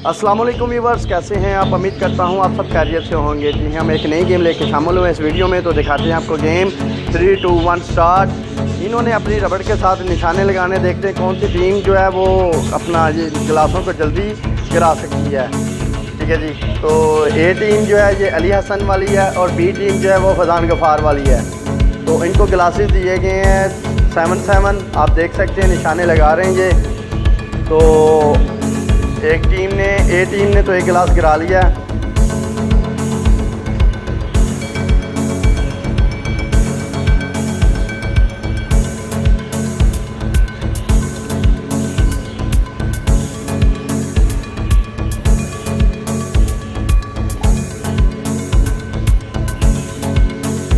अस्सलाम वालेकुम व्यूअर्स, कैसे हैं आप। उम्मीद करता हूं आप सब खैरियत से होंगे। जी हम एक नई गेम लेके शामिल हुए इस वीडियो में। तो दिखाते हैं आपको गेम। 3, 2, 1 स्टार्ट। इन्होंने अपनी रबड़ के साथ निशाने लगाने, देखते हैं कौन सी टीम जो है वो अपना ये गिलासों को जल्दी गिरा सकती है। ठीक है जी। तो ए टीम जो है ये अली हसन वाली है और बी टीम जो है वो फैज़ान गफ़ार वाली है। तो इनको गिलासेस दिए गए हैं 7-7। आप देख सकते हैं निशाने लगा रहे हैं ये। तो ए टीम ने तो एक गिलास गिरा लिया।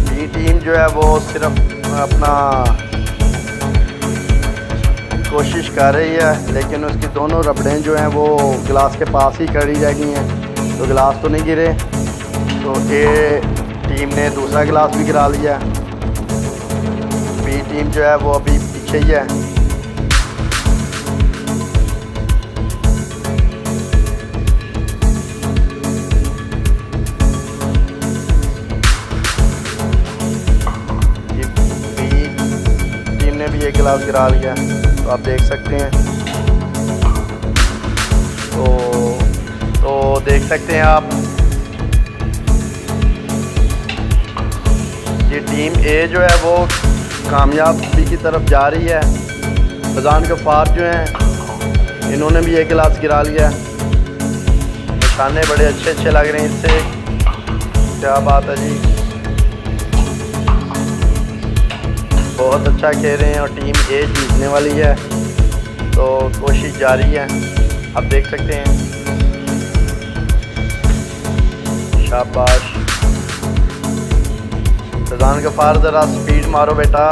बी टीम जो है वो सिर्फ अपना कोशिश कर रही है, लेकिन उसकी दोनों रबड़ें जो हैं वो गिलास के पास ही खड़ी रह गई हैं, तो गिलास तो नहीं गिरे। तो ए टीम ने दूसरा गिलास भी गिरा लिया। बी टीम जो है वो अभी पीछे ही है। बी टीम ने भी एक गिलास गिरा लिया, तो आप देख सकते हैं। तो देख सकते हैं आप, ये टीम ए जो है वो कामयाबी की तरफ जा रही है। फैज़ान गफ़ार जो हैं इन्होंने भी एक गिलास गिरा लिया। निशाने बड़े अच्छे लग रहे हैं इससे। क्या बात है जी, बहुत अच्छा खेल रहे हैं और टीम ए जीतने वाली है। तो कोशिश जारी है, आप देख सकते हैं। शाबाश फैज़ान गफ़ार, ज़रा स्पीड मारो बेटा,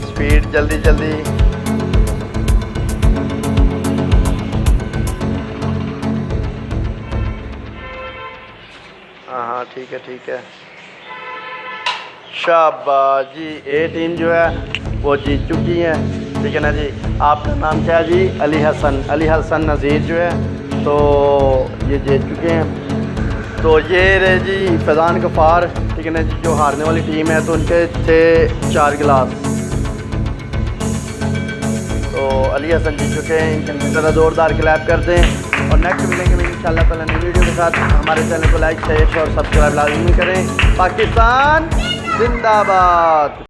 स्पीड जल्दी जल्दी। हाँ ठीक है। शाबाश जी, ए टीम जो है वो जीत चुकी है। ठीक है ना जी। आपका नाम क्या है जी? अली हसन नज़ीर जो है, तो ये जीत चुके हैं। तो ये रहे जी फैज़ान गफ़ार। ठीक है ना जी। जो हारने वाली टीम है तो उनके थे 4 गिलास। तो अली हसन जीत चुके हैं, इनके ज़रा ज़ोरदार क्लैप कर दें। और नेक्स्ट मिलेंगे इंशाल्लाह ताला नई वीडियो के साथ। हमारे चैनल को लाइक शेयर और सब्सक्राइब लाजमी करें। पाकिस्तान जिंदाबाद।